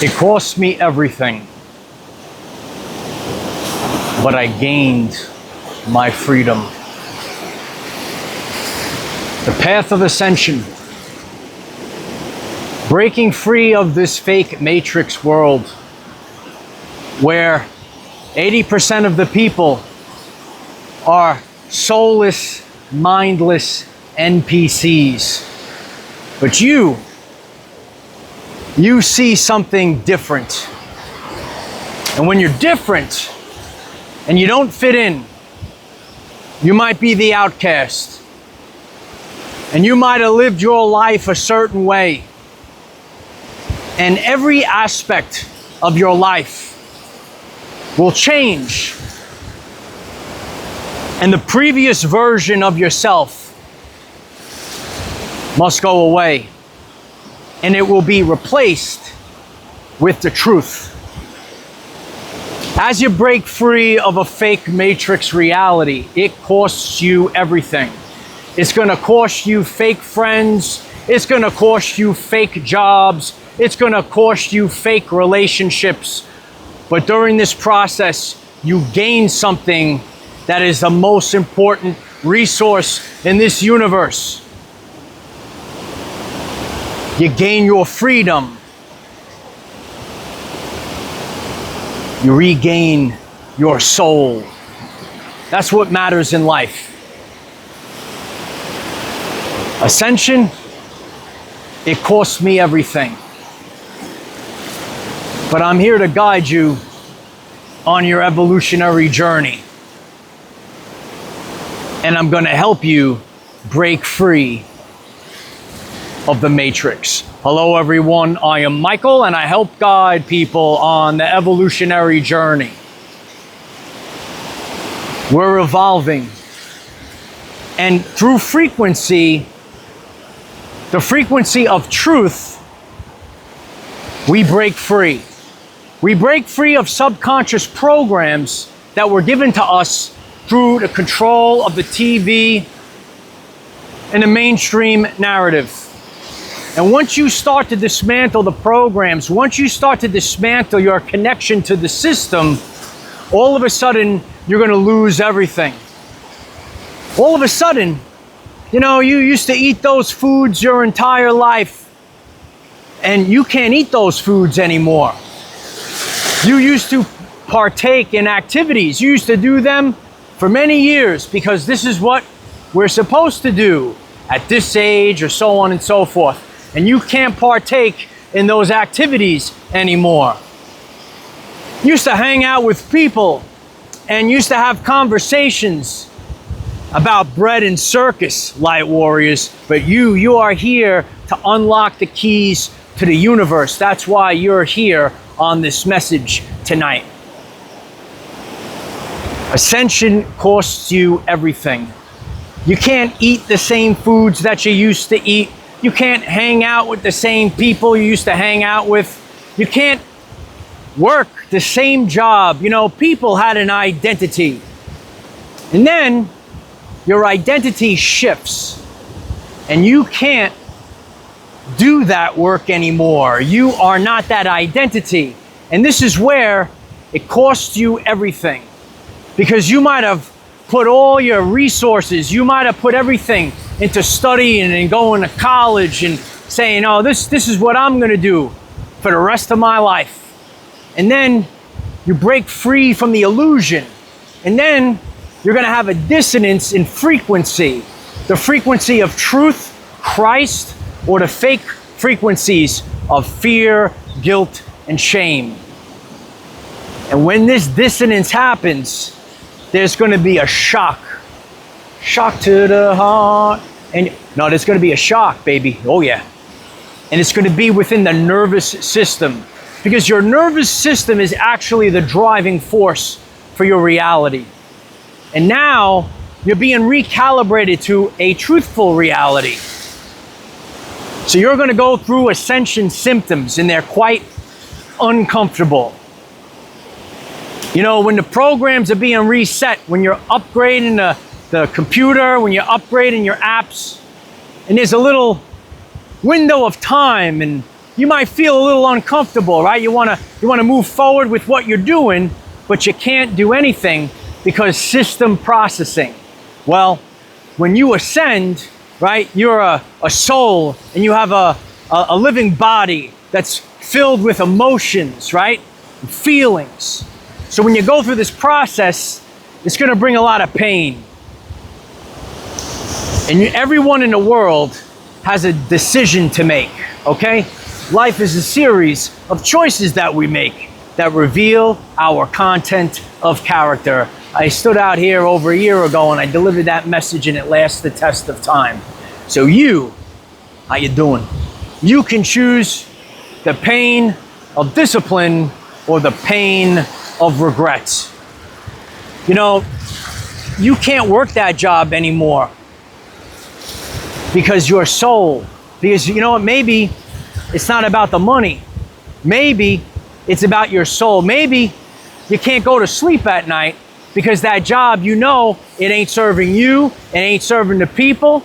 It cost me everything, but I gained my freedom. The path of ascension. Breaking free of this fake matrix world where 80% of the people are soulless, mindless NPCs. But you see something different. And when you're different and you don't fit in, you might be the outcast. And you might have lived your life a certain way. And every aspect of your life will change. And the previous version of yourself must go away. And it will be replaced with the truth. As you break free of a fake matrix reality, it costs you everything. It's going to cost you fake friends. It's going to cost you fake jobs. It's going to cost you fake relationships. But during this process, you gain something that is the most important resource in this universe. You gain your freedom. You regain your soul. That's what matters in life. Ascension, it cost me everything. But I'm here to guide you on your evolutionary journey. And I'm going to help you break free of the matrix. Hello everyone, I am Michael and I help guide people on the evolutionary journey. We're evolving. And through frequency, the frequency of truth, we break free. We break free of subconscious programs that were given to us through the control of the TV and the mainstream narrative. And once you start to dismantle the programs, once you start to dismantle your connection to the system, all of a sudden, you're going to lose everything. All of a sudden, you know, you used to eat those foods your entire life, and you can't eat those foods anymore. You used to partake in activities. You used to do them for many years because this is what we're supposed to do at this age or so on and so forth. And you can't partake in those activities anymore. You used to hang out with people and used to have conversations about bread and circus, light warriors, but you are here to unlock the keys to the universe. That's why you're here on this message tonight. Ascension costs you everything. You can't eat the same foods that you used to eat. You can't hang out with the same people you used to hang out with. You can't work the same job. You know, people had an identity. And then your identity shifts. And you can't do that work anymore. You are not that identity. And this is where it costs you everything. Because you might have put all your resources, you might have put everything into studying and going to college and saying, oh, this is what I'm going to do for the rest of my life. And then you break free from the illusion. And then you're going to have a dissonance in frequency. The frequency of truth, Christ, or the fake frequencies of fear, guilt, and shame. And when this dissonance happens, there's going to be a shock. Shock to the heart. And no, there's going to be a shock, baby. Oh, yeah. And it's going to be within the nervous system. Because your nervous system is actually the driving force for your reality. And now you're being recalibrated to a truthful reality. So you're going to go through ascension symptoms, and they're quite uncomfortable. You know, when the programs are being reset, when you're upgrading the computer, when you're upgrading your apps, and there's a little window of time, and you might feel a little uncomfortable, right? You wanna move forward with what you're doing, but you can't do anything because system processing. Well, when you ascend, right, you're a soul and you have a living body that's filled with emotions, right? Feelings. So when you go through this process, it's gonna bring a lot of pain. And everyone in the world has a decision to make, okay? Life is a series of choices that we make that reveal our content of character. I stood out here over a year ago and I delivered that message and it lasts the test of time. So how you doing? You can choose the pain of discipline or the pain of regret. You know, you can't work that job anymore because your soul, because you know what, maybe it's not about the money. Maybe it's about your soul. Maybe you can't go to sleep at night because that job, you know, it ain't serving you, it ain't serving the people.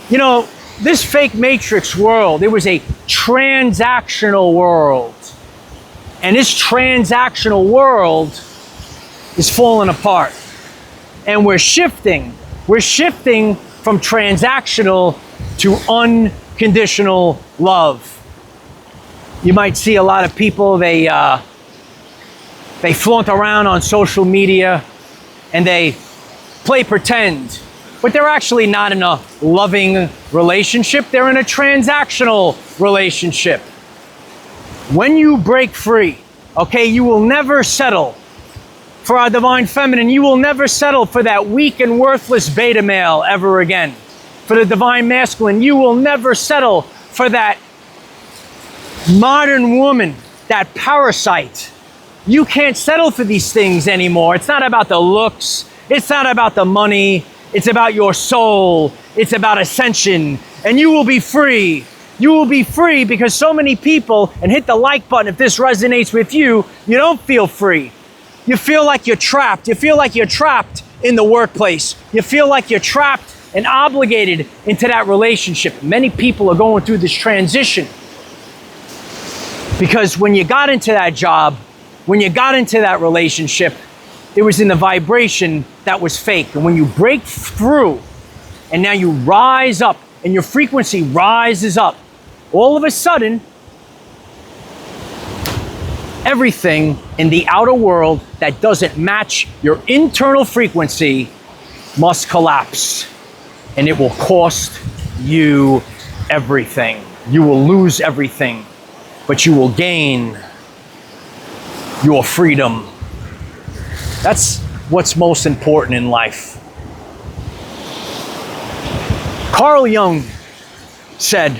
You know, this fake matrix world, it was a transactional world. And this transactional world is falling apart. And we're shifting from transactional to unconditional love. You might see a lot of people, they flaunt around on social media and they play pretend, but they're actually not in a loving relationship. They're in a transactional relationship. When you break free, okay, you will never settle for our divine feminine. You will never settle for that weak and worthless beta male ever again. For the divine masculine, you will never settle for that modern woman, that parasite. You can't settle for these things anymore. It's not about the looks. It's not about the money. It's about your soul. It's about ascension. And you will be free. You will be free because so many people, and hit the like button if this resonates with you, you don't feel free. You feel like you're trapped. You feel like you're trapped in the workplace. You feel like you're trapped and obligated into that relationship. Many people are going through this transition because when you got into that job, when you got into that relationship, it was in the vibration that was fake. And when you break through and now you rise up and your frequency rises up, all of a sudden, everything in the outer world that doesn't match your internal frequency must collapse. And it will cost you everything. You will lose everything, but you will gain your freedom. That's what's most important in life. Carl Jung said,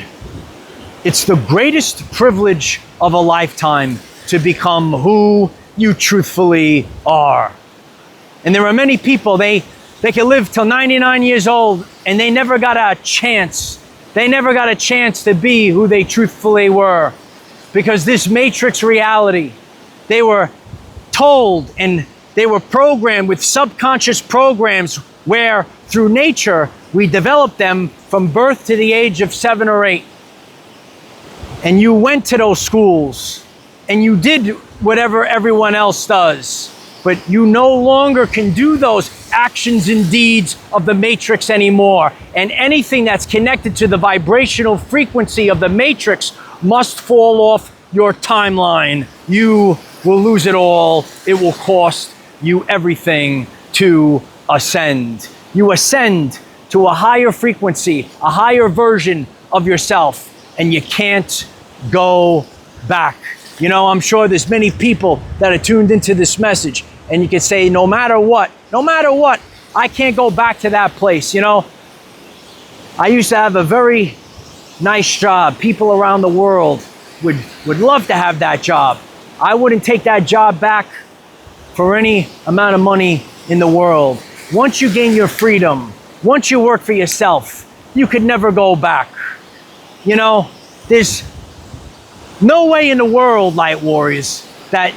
"It's the greatest privilege of a lifetime to become who you truthfully are." And there are many people, they can live till 99 years old and they never got a chance. They never got a chance to be who they truthfully were because this matrix reality, they were told and they were programmed with subconscious programs where through nature, we developed them from birth to the age of 7 or 8. And you went to those schools and you did whatever everyone else does, but you no longer can do those actions and deeds of the matrix anymore. And anything that's connected to the vibrational frequency of the matrix must fall off your timeline. You will lose it all. It will cost you everything to ascend. You ascend to a higher frequency, a higher version of yourself, and you can't go back. You know, I'm sure there's many people that are tuned into this message, and you can say, no matter what, I can't go back to that place. You know, I used to have a very nice job. People around the world would love to have that job. I wouldn't take that job back for any amount of money in the world. Once you gain your freedom, once you work for yourself, you could never go back. You know, there's no way in the world, Light Warriors, that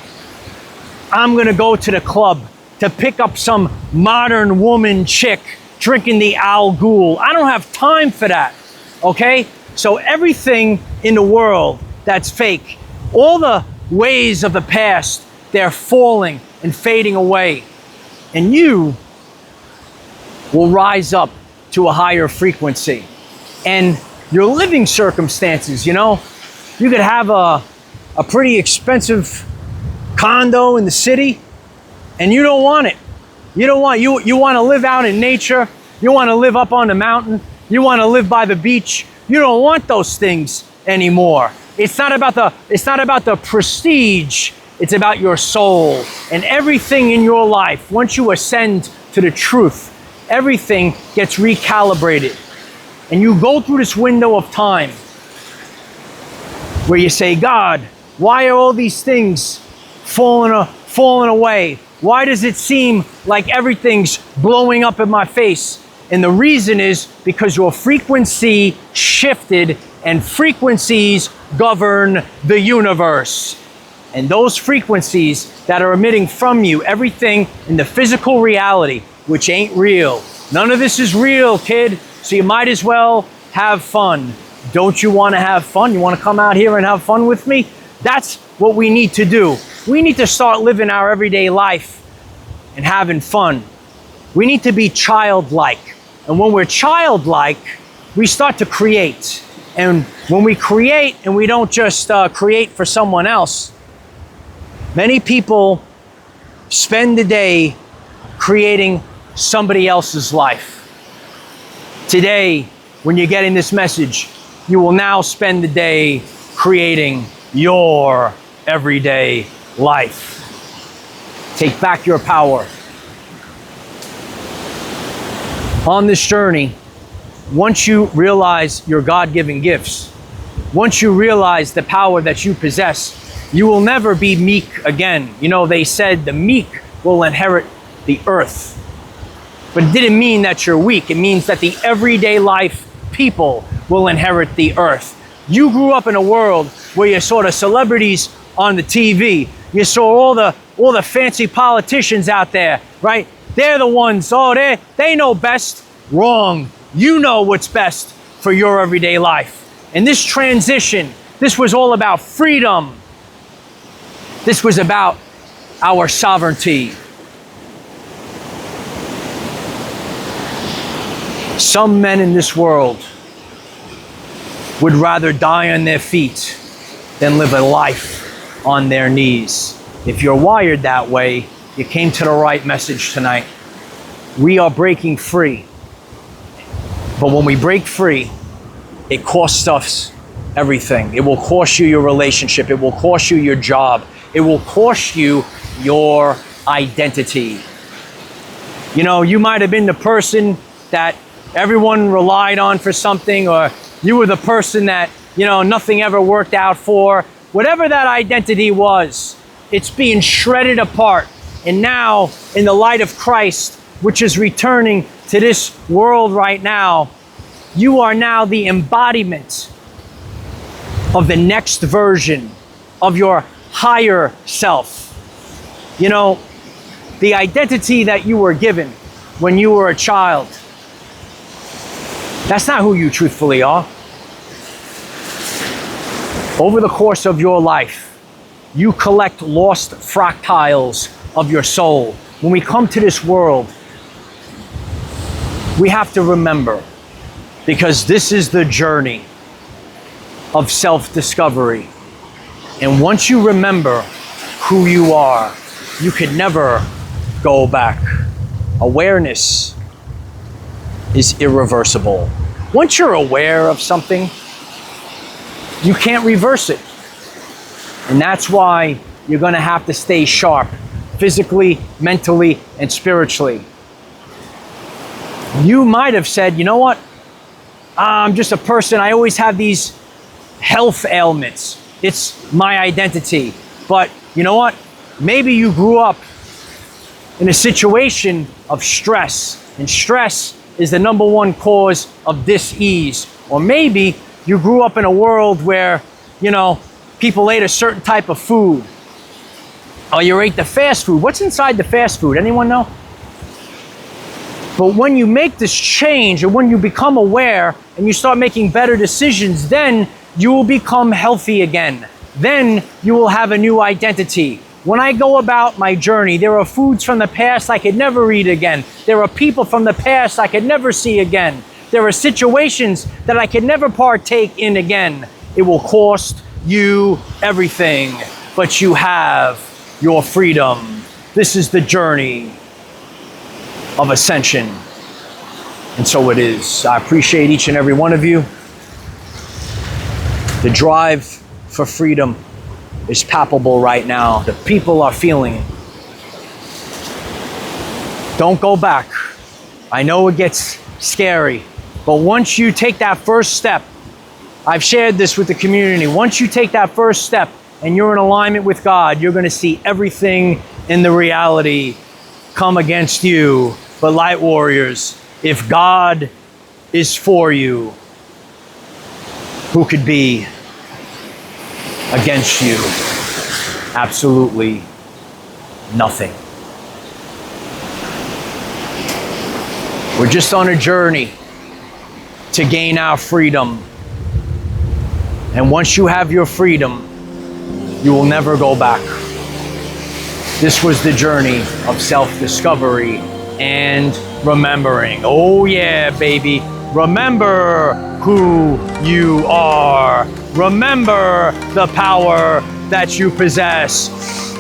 I'm gonna go to the club to pick up some modern woman chick drinking the Al Ghul. I don't have time for that, okay? So everything in the world that's fake. All the ways of the past, they're falling and fading away. And you will rise up to a higher frequency. And your living circumstances, you know, you could have a pretty expensive condo in the city, and you don't want it. You don't want, you want to live out in nature. You want to live up on the mountain. You want to live by the beach. You don't want those things anymore. It's not about the prestige. It's about your soul. And everything in your life, once you ascend to the truth, everything gets recalibrated. And you go through this window of time where you say, God, why are all these things falling away? Why does it seem like everything's blowing up in my face? And the reason is because your frequency shifted, and frequencies govern the universe. And those frequencies that are emitting from you, everything in the physical reality, which ain't real. None of this is real, kid. So you might as well have fun. Don't you want to have fun? You want to come out here and have fun with me? That's what we need to do. We need to start living our everyday life and having fun. We need to be childlike. And when we're childlike, we start to create. And when we create, and we don't just create for someone else, many people spend the day creating somebody else's life. Today, when you're getting this message, you will now spend the day creating your everyday life. Take back your power. On this journey, once you realize your God-given gifts, once you realize the power that you possess, you will never be meek again. You know, they said the meek will inherit the earth. But it didn't mean that you're weak. It means that the everyday life people will inherit the earth. You grew up in a world where you saw the celebrities on the TV. You saw all the fancy politicians out there, right? They're the ones, they know best. Wrong. You know what's best for your everyday life. And this transition, this was all about freedom. This was about our sovereignty. Some men in this world would rather die on their feet than live a life on their knees. If you're wired that way, you came to the right message tonight. We are breaking free. But when we break free, it costs us everything. It will cost you your relationship. It will cost you your job. It will cost you your identity. You know, you might have been the person that everyone relied on for something, or you were the person that, you know, nothing ever worked out for. Whatever that identity was, it's being shredded apart. And now, in the light of Christ, which is returning to this world right now, you are now the embodiment of the next version of your higher self. You know, the identity that you were given when you were a child, that's not who you truthfully are. Over the course of your life, you collect lost fractals of your soul. When we come to this world, we have to remember, because this is the journey of self-discovery. And once you remember who you are, you can never go back. Awareness is irreversible. Once you're aware of something, you can't reverse it. And that's why you're going to have to stay sharp, physically, mentally, and spiritually. You might have said, you know what? I'm just a person. I always have these health ailments. It's my identity. But you know what? Maybe you grew up in a situation of stress, and stress is the number one cause of dis-ease. Or maybe you grew up in a world where, you know, people ate a certain type of food. Or you ate the fast food. What's inside the fast food? Anyone know? But when you make this change, and when you become aware and you start making better decisions, then you will become healthy again. Then you will have a new identity. When I go about my journey, there are foods from the past I could never eat again. There are people from the past I could never see again. There are situations that I could never partake in again. It will cost you everything, but you have your freedom. This is the journey of ascension. And so it is. I appreciate each and every one of you. The drive for freedom is palpable right now. The people are feeling it. Don't go back. I know it gets scary, but once you take that first step, I've shared this with the community. Once you take that first step and you're in alignment with God, you're going to see everything in the reality come against you. But light warriors, if God is for you, who could be against you? Absolutely nothing. We're just on a journey to gain our freedom. And once you have your freedom, you will never go back. This was the journey of self-discovery and remembering. Oh yeah, baby. Remember who you are. Remember the power that you possess.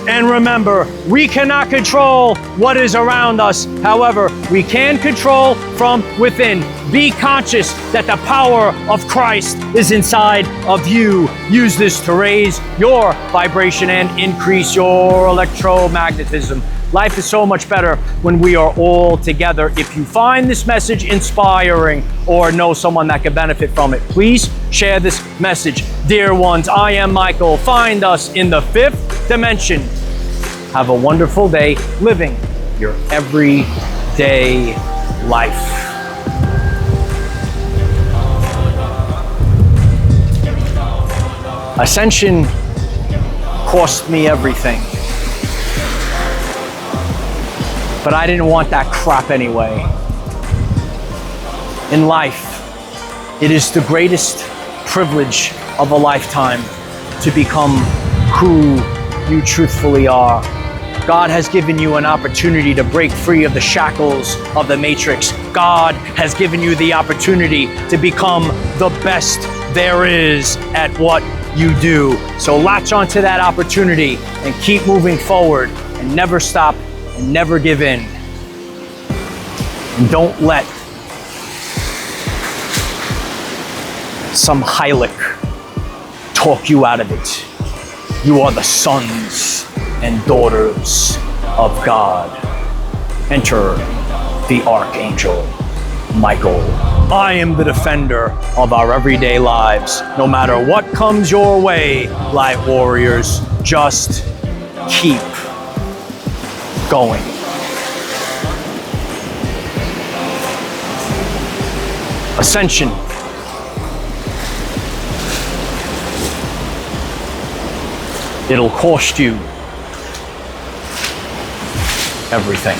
And remember, we cannot control what is around us. However, we can control from within. Be conscious that the power of Christ is inside of you. Use this to raise your vibration and increase your electromagnetism. Life is so much better when we are all together. If you find this message inspiring or know someone that could benefit from it, please share this message. Dear ones, I am Michael. Find us in the 5th dimension. Have a wonderful day living your everyday life. Ascension cost me everything. But I didn't want that crap anyway. In life, it is the greatest privilege of a lifetime to become who you truthfully are. God has given you an opportunity to break free of the shackles of the matrix. God has given you the opportunity to become the best there is at what you do. So latch onto that opportunity and keep moving forward and never stop and never give in. And don't let some Heilig talk you out of it. You are the sons and daughters of God. Enter the Archangel Michael. I am the defender of our everyday lives. No matter what comes your way, light warriors, just keep going. Ascension. It'll cost you everything.